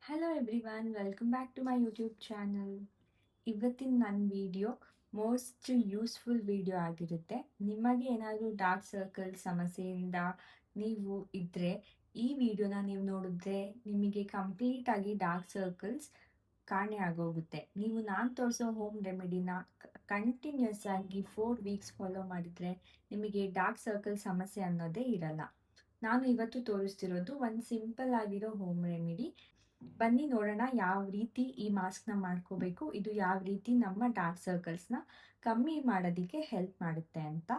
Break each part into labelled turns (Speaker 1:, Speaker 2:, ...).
Speaker 1: Hello everyone, welcome back to my YouTube channel. ಇವತ್ತಿನ ನನ್ನ video most useful video ಆಗಿರುತ್ತೆ. ನಿಮಗೆ ಏನಾದರೂ ಡಾರ್ಕ್ ಸರ್ಕಲ್ ಸಮಸ್ಯೆಯಿಂದ ನೀವು ಇದ್ದರೆ ಈ ವಿಡಿಯೋನ ನೀವು ನೋಡಿದ್ರೆ ನಿಮಗೆ ಕಂಪ್ಲೀಟಾಗಿ ಡಾರ್ಕ್ ಸರ್ಕಲ್ಸ್ ಕಾಣೆ ಆಗೋಗುತ್ತೆ. ನೀವು ನಾನು ತೋರಿಸೋ ಹೋಮ್ ರೆಮಿಡಿನ ಕಂಟಿನ್ಯೂಸ್ ಆಗಿ 4 ವೀಕ್ಸ್ ಫಾಲೋ ಮಾಡಿದರೆ ನಿಮಗೆ ಡಾರ್ಕ್ ಸರ್ಕಲ್ ಸಮಸ್ಯೆ ಅನ್ನೋದೇ ಇರಲ್ಲ. ನಾನು ಇವತ್ತು ತೋರಿಸ್ತಿರೋದು ಒಂದು ಸಿಂಪಲ್ ಆಗಿರೋ ಹೋಮ್ ರೆಮಿಡಿ. ಬನ್ನಿ ನೋಡೋಣ ಯಾವ ರೀತಿ ಈ ಮಾಸ್ಕ್ನ ಮಾಡ್ಕೋಬೇಕು, ಇದು ಯಾವ ರೀತಿ ನಮ್ಮ ಡಾರ್ಕ್ ಸರ್ಕಲ್ಸ್ನ ಕಮ್ಮಿ ಮಾಡೋದಕ್ಕೆ ಹೆಲ್ಪ್ ಮಾಡುತ್ತೆ ಅಂತ.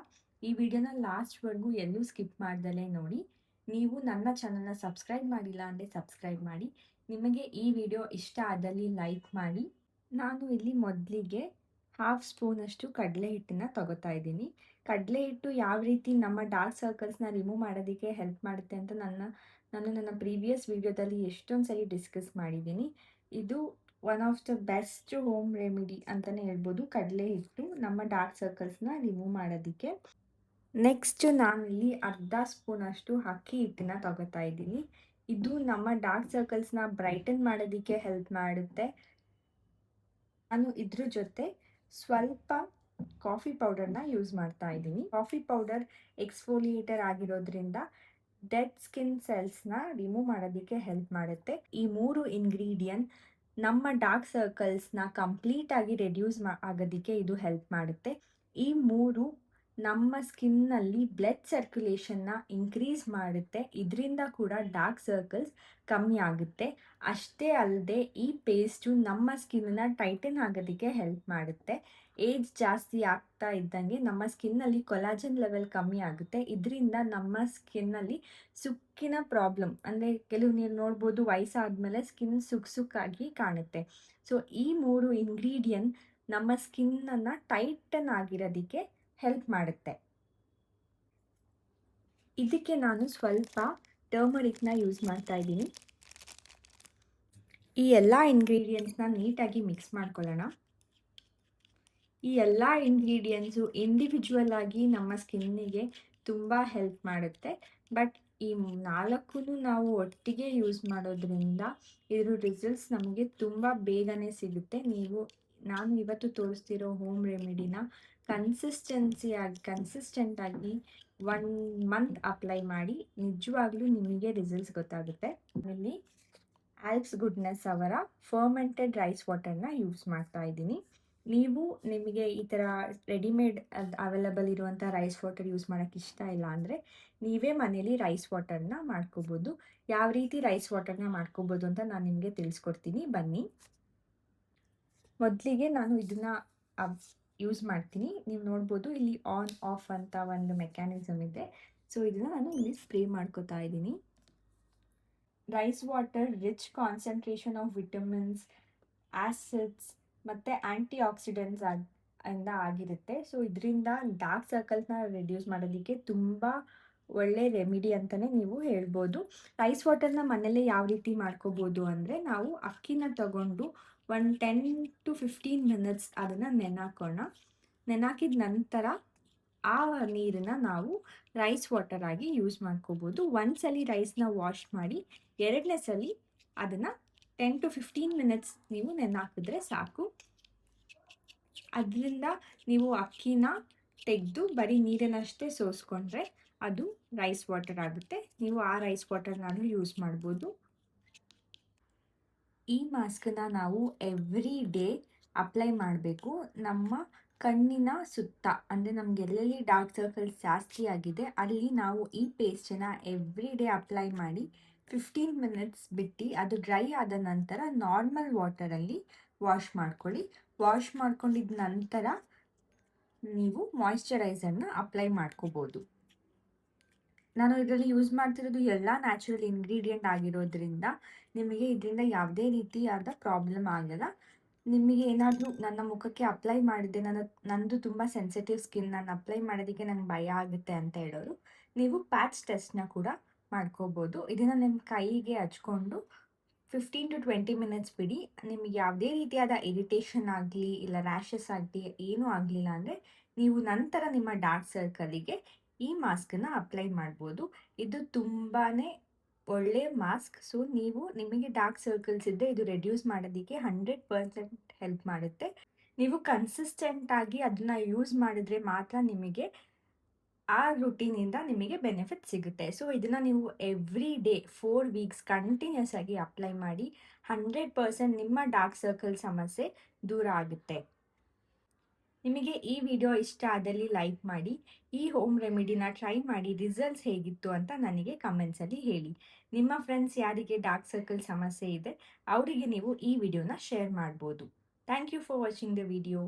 Speaker 1: ಈ ವಿಡಿಯೋನ ಲಾಸ್ಟ್ವರೆಗೂ ಎಲ್ಲೂ ಸ್ಕಿಪ್ ಮಾಡ್ದಲೇ ನೋಡಿ. ನೀವು ನನ್ನ ಚಾನಲ್ನ ಸಬ್ಸ್ಕ್ರೈಬ್ ಮಾಡಿಲ್ಲ ಅಂದರೆ ಸಬ್ಸ್ಕ್ರೈಬ್ ಮಾಡಿ. ನಿಮಗೆ ಈ ವಿಡಿಯೋ ಇಷ್ಟ ಆದಲ್ಲಿ ಲೈಕ್ ಮಾಡಿ. ನಾನು ಇಲ್ಲಿ ಮೊದಲಿಗೆ 1/2 ಸ್ಪೂನಷ್ಟು ಕಡಲೆ ಹಿಟ್ಟನ್ನು ತಗೋತಾ ಇದ್ದೀನಿ. ಕಡಲೆ ಹಿಟ್ಟು ಯಾವ ರೀತಿ ನಮ್ಮ ಡಾರ್ಕ್ ಸರ್ಕಲ್ಸ್ನ ರಿಮೂವ್ ಮಾಡೋದಕ್ಕೆ ಹೆಲ್ಪ್ ಮಾಡುತ್ತೆ ಅಂತ ನಾನು ನನ್ನ ಪ್ರೀವಿಯಸ್ ವಿಡಿಯೋದಲ್ಲಿ ಎಷ್ಟೊಂದು ಸರಿ ಡಿಸ್ಕಸ್ ಮಾಡಿದ್ದೀನಿ. ಇದು one of the best home remedy ಅಂತಲೇ ಹೇಳ್ಬೋದು, ಕಡಲೆ ಹಿಟ್ಟು ನಮ್ಮ ಡಾರ್ಕ್ ಸರ್ಕಲ್ಸ್ನ ರಿಮೂವ್ ಮಾಡೋದಕ್ಕೆ. ನೆಕ್ಸ್ಟ್ ನಾನಿಲ್ಲಿ 1/2 ಸ್ಪೂನಷ್ಟು ಅಕ್ಕಿ ಹಿಟ್ಟನ್ನ ತಗೋತಾ ಇದ್ದೀನಿ. ಇದು ನಮ್ಮ ಡಾರ್ಕ್ ಸರ್ಕಲ್ಸ್ನ ಬ್ರೈಟನ್ ಮಾಡೋದಕ್ಕೆ ಹೆಲ್ಪ್ ಮಾಡುತ್ತೆ. ನಾನು ಇದ್ರ ಜೊತೆ ಸ್ವಲ್ಪ ಕಾಫಿ ಪೌಡರ್ನ ಯೂಸ್ ಮಾಡ್ತಾ ಇದ್ದೀನಿ. ಕಾಫಿ ಪೌಡರ್ ಎಕ್ಸ್ಫೋಲಿಯೇಟರ್ ಆಗಿರೋದ್ರಿಂದ ಡೆಡ್ ಸ್ಕಿನ್ ಸೆಲ್ಸ್ನ ರಿಮೂವ್ ಮಾಡೋದಕ್ಕೆ ಹೆಲ್ಪ್ ಮಾಡುತ್ತೆ. ಈ 3 ಇಂಗ್ರೀಡಿಯಂಟ್ ನಮ್ಮ ಡಾರ್ಕ್ ಸರ್ಕಲ್ಸ್ನ ಕಂಪ್ಲೀಟಾಗಿ ರೆಡ್ಯೂಸ್ ಆಗೋದಕ್ಕೆ ಇದು ಹೆಲ್ಪ್ ಮಾಡುತ್ತೆ. ಈ 3 ನಮ್ಮ ಸ್ಕಿನ್ನಲ್ಲಿ ಬ್ಲಡ್ ಸರ್ಕ್ಯುಲೇಷನ್ನ ಇನ್ಕ್ರೀಸ್ ಮಾಡುತ್ತೆ. ಇದರಿಂದ ಕೂಡ ಡಾರ್ಕ್ ಸರ್ಕಲ್ಸ್ ಕಮ್ಮಿ ಆಗುತ್ತೆ. ಅಷ್ಟೇ ಅಲ್ಲದೆ ಈ ಪೇಸ್ಟು ನಮ್ಮ ಸ್ಕಿನ್ನ ಟೈಟನ್ ಆಗೋದಕ್ಕೆ ಹೆಲ್ಪ್ ಮಾಡುತ್ತೆ. ಏಜ್ ಜಾಸ್ತಿ ಆಗ್ತಾ ಇದ್ದಂಗೆ ನಮ್ಮ ಸ್ಕಿನ್ನಲ್ಲಿ ಕೊಲಾಜನ್ ಲೆವೆಲ್ ಕಮ್ಮಿ ಆಗುತ್ತೆ. ಇದರಿಂದ ನಮ್ಮ ಸ್ಕಿನ್ನಲ್ಲಿ ಸುಕ್ಕಿನ ಪ್ರಾಬ್ಲಮ್, ಅಂದರೆ ಕೆಲವು ನೀವು ನೋಡ್ಬೋದು ವಯಸ್ಸಾದ್ಮೇಲೆ ಸ್ಕಿನ್ ಸುಕ್ಕಾಗಿ ಕಾಣುತ್ತೆ. ಸೊ ಈ 3 ಇಂಗ್ರೀಡಿಯಂಟ್ ನಮ್ಮ ಸ್ಕಿನ್ನನ್ನು ಟೈಟನ್ ಆಗಿರೋದಕ್ಕೆ ಹೆಲ್ಪ್ ಮಾಡುತ್ತೆ. ಇದಕ್ಕೆ ನಾನು ಸ್ವಲ್ಪ ಟರ್ಮರಿಕ್ನ ಯೂಸ್ ಮಾಡ್ತಾ ಇದ್ದೀನಿ. ಈ ಎಲ್ಲ ಇಂಗ್ರೀಡಿಯೆಂಟ್ಸ್ನ ನೀಟಾಗಿ ಮಿಕ್ಸ್ ಮಾಡ್ಕೊಳ್ಳೋಣ. ಈ ಎಲ್ಲ ಇಂಗ್ರೀಡಿಯೆಂಟ್ಸು ಇಂಡಿವಿಜುವಲ್ ಆಗಿ ನಮ್ಮ ಸ್ಕಿನ್ನಿಗೆ ತುಂಬ ಹೆಲ್ಪ್ ಮಾಡುತ್ತೆ. ಬಟ್ ಈ 4 ನಾವು ಒಟ್ಟಿಗೆ ಯೂಸ್ ಮಾಡೋದ್ರಿಂದ ಇದ್ರ ರಿಸಲ್ಟ್ಸ್ ನಮಗೆ ತುಂಬ ಬೇಗನೆ ಸಿಗುತ್ತೆ. ನಾನು ಇವತ್ತು ತೋರಿಸ್ತಿರೋ ಹೋಮ್ ರೆಮಿಡಿನ ಕನ್ಸಿಸ್ಟೆಂಟಾಗಿ 1 ಮಂತ್ ಅಪ್ಲೈ ಮಾಡಿ, ನಿಜವಾಗ್ಲೂ ನಿಮಗೆ ರಿಸಲ್ಟ್ಸ್ ಗೊತ್ತಾಗುತ್ತೆ. ಇಲ್ಲಿ ಆಲ್ಪ್ಸ್ ಗುಡ್ನೆಸ್ ಅವರ ಫರ್ಮೆಂಟೆಡ್ ರೈಸ್ ವಾಟರ್ನ ಯೂಸ್ ಮಾಡ್ತಾ ಇದ್ದೀನಿ. ನಿಮಗೆ ಈ ಥರ ರೆಡಿಮೇಡ್ ಅವೈಲಬಲ್ ಇರುವಂಥ ರೈಸ್ ವಾಟರ್ ಯೂಸ್ ಮಾಡೋಕ್ಕೆ ಇಷ್ಟ ಇಲ್ಲ ಅಂದರೆ ನೀವೇ ಮನೇಲಿ ರೈಸ್ ವಾಟರ್ನ ಮಾಡ್ಕೋಬೋದು. ಯಾವ ರೀತಿ ರೈಸ್ ವಾಟರ್ನ ಮಾಡ್ಕೋಬೋದು ಅಂತ ನಾನು ನಿಮಗೆ ತಿಳಿಸ್ಕೊಡ್ತೀನಿ, ಬನ್ನಿ. ಮೊದಲಿಗೆ ನಾನು ಇದನ್ನು ಯೂಸ್ ಮಾಡ್ತೀನಿ. ನೀವು ನೋಡ್ಬೋದು ಇಲ್ಲಿ ಆನ್ ಆಫ್ ಅಂತ ಒಂದು ಮೆಕ್ಯಾನಿಸಮ್ ಇದೆ. ಸೊ ಇದನ್ನು ನಾನು ಇಲ್ಲಿ ಸ್ಪ್ರೇ ಮಾಡ್ಕೋತಾ ಇದ್ದೀನಿ. Rice water rich concentration of vitamins, acids ಮತ್ತು ಆ್ಯಂಟಿ ಆಕ್ಸಿಡೆಂಟ್ಸ್ ಆಗಿರುತ್ತೆ. ಸೊ ಇದರಿಂದ ಡಾರ್ಕ್ ಸರ್ಕಲ್ಸ್ನ ರೆಡ್ಯೂಸ್ ಮಾಡೋದಕ್ಕೆ ತುಂಬ ಒಳ್ಳೆ ರೆಮಿಡಿ ಅಂತಲೇ ನೀವು ಹೇಳ್ಬೋದು. ರೈಸ್ ವಾಟರ್ನ ಮನೇಲೇ ಯಾವ ರೀತಿ ಮಾಡ್ಕೋಬೋದು ಅಂದರೆ, ನಾವು ಅಕ್ಕಿನ ತಗೊಂಡು ಒಂದು 10 to 15 ಮಿನಿಟ್ಸ್ ಅದನ್ನು ನೆನಾಕಿದ ನಂತರ ಆ ನೀರನ್ನು ನಾವು ರೈಸ್ ವಾಟರ್ ಆಗಿ ಯೂಸ್ ಮಾಡ್ಕೋಬೋದು. ಒಂದ್ಸಲಿ ರೈಸ್ನ ವಾಶ್ ಮಾಡಿ, ಎರಡನೇ ಸಲ ಅದನ್ನು 10 to 15 ಮಿನಿಟ್ಸ್ ನೀವು ನೆನಾಕಿದ್ರೆ ಸಾಕು. ಅದರಿಂದ ನೀವು ಅಕ್ಕಿನ ತೆಗೆದು ಬರೀ ನೀರನ್ನಷ್ಟೇ ಸೋಸ್ಕೊಂಡ್ರೆ ಅದು ರೈಸ್ ವಾಟರ್ ಆಗುತ್ತೆ. ನೀವು ಆ ರೈಸ್ ವಾಟರ್ನಾನು ಯೂಸ್ ಮಾಡ್ಬೋದು. ಈ ಮಾಸ್ಕನ್ನ ನಾವು ಎವ್ರಿ ಡೇ ಅಪ್ಲೈ ಮಾಡಬೇಕು. ನಮ್ಮ ಕಣ್ಣಿನ ಸುತ್ತ, ಅಂದರೆ ನಮ್ಗೆ ಎಲ್ಲೆಲ್ಲಿ ಡಾರ್ಕ್ ಸರ್ಕಲ್ಸ್ ಜಾಸ್ತಿ ಆಗಿದೆ ಅಲ್ಲಿ ನಾವು ಈ ಪೇಸ್ಟನ್ನು ಎವ್ರಿ ಡೇ ಅಪ್ಲೈ ಮಾಡಿ 15 ಮಿನಿಟ್ಸ್ ಬಿಟ್ಟು ಅದು ಡ್ರೈ ಆದ ನಂತರ ನಾರ್ಮಲ್ ವಾಟರಲ್ಲಿ ವಾಶ್ ಮಾಡ್ಕೊಳ್ಳಿ. ವಾಶ್ ಮಾಡ್ಕೊಂಡಿದ್ದ ನಂತರ ನೀವು ಮಾಯಿಶ್ಚರೈಸರ್ನ ಅಪ್ಲೈ ಮಾಡ್ಕೋಬೋದು. ನಾನು ಇದರಲ್ಲಿ ಯೂಸ್ ಮಾಡ್ತಿರೋದು ಎಲ್ಲ ನ್ಯಾಚುರಲ್ ಇಂಗ್ರೀಡಿಯೆಂಟ್ ಆಗಿರೋದ್ರಿಂದ ನಿಮಗೆ ಇದರಿಂದ ಯಾವುದೇ ರೀತಿಯಾದ ಪ್ರಾಬ್ಲಮ್ ಆಗಲ್ಲ. ನಿಮಗೆ ಏನಾದರೂ ನನ್ನ ಮುಖಕ್ಕೆ ಅಪ್ಲೈ ಮಾಡಿದ್ದೆ, ನಂದು ತುಂಬ ಸೆನ್ಸಿಟಿವ್ ಸ್ಕಿನ್, ನಾನು ಅಪ್ಲೈ ಮಾಡೋದಕ್ಕೆ ನಂಗೆ ಭಯ ಆಗುತ್ತೆ ಅಂತ ಹೇಳೋರು ನೀವು ಪ್ಯಾಚ್ ಟೆಸ್ಟ್ನ ಕೂಡ ಮಾಡ್ಕೋಬೋದು. ಇದನ್ನು ನಿಮ್ಮ ಕೈಗೆ ಹಚ್ಕೊಂಡು 15 to 20 ಮಿನಿಟ್ಸ್ ಬಿಡಿ. ನಿಮಗೆ ಯಾವುದೇ ರೀತಿಯಾದ ಇರಿಟೇಷನ್ ಆಗಲಿ ಇಲ್ಲ ರ್ಯಾಷಸ್ ಆಗಲಿ ಏನೂ ಆಗಲಿಲ್ಲ ಅಂದರೆ ನೀವು ನಂತರ ನಿಮ್ಮ ಡಾರ್ಕ್ ಸರ್ಕಲಿಗೆ ಈ ಮಾಸ್ಕನ್ನು ಅಪ್ಲೈ ಮಾಡ್ಬೋದು. ಇದು ತುಂಬಾ ಒಳ್ಳೆ ಮಾಸ್ಕ್. ಸೊ ನೀವು ನಿಮಗೆ ಡಾರ್ಕ್ ಸರ್ಕಲ್ಸ್ ಇದ್ದರೆ ಇದು ರೆಡ್ಯೂಸ್ ಮಾಡೋದಕ್ಕೆ 100% ಹೆಲ್ಪ್ ಮಾಡುತ್ತೆ. ನೀವು ಕನ್ಸಿಸ್ಟೆಂಟ್ ಆಗಿ ಅದನ್ನ ಯೂಸ್ ಮಾಡಿದ್ರೆ ಮಾತ್ರ ನಿಮಗೆ ಆ ರುಟೀನಿಂದ ನಿಮಗೆ ಬೆನಿಫಿಟ್ ಸಿಗುತ್ತೆ. ಸೊ ಇದನ್ನ ನೀವು ಎವ್ರಿ ಡೇ 4 ವೀಕ್ಸ್ ಕಂಟಿನ್ಯೂಸ್ ಆಗಿ ಅಪ್ಲೈ ಮಾಡಿ 100% ನಿಮ್ಮ ಡಾರ್ಕ್ ಸರ್ಕಲ್ ಸಮಸ್ಯೆ ದೂರ ಆಗುತ್ತೆ. ನಿಮಗೆ ಈ ವಿಡಿಯೋ ಇಷ್ಟ ಆದಲ್ಲಿ ಲೈಕ್ ಮಾಡಿ. ಈ ಹೋಮ್ ರೆಮಿಡಿನ ಟ್ರೈ ಮಾಡಿ ರಿಸಲ್ಟ್ಸ್ ಹೇಗಿತ್ತು ಅಂತ ನನಗೆ ಕಮೆಂಟ್ಸಲ್ಲಿ ಹೇಳಿ. ನಿಮ್ಮ ಫ್ರೆಂಡ್ಸ್ ಯಾರಿಗೆ ಡಾರ್ಕ್ ಸರ್ಕಲ್ ಸಮಸ್ಯೆ ಇದೆ ಅವರಿಗೆ ನೀವು ಈ ವಿಡಿಯೋನ ಶೇರ್ ಮಾಡ್ಬೋದು. Thank you for watching the video.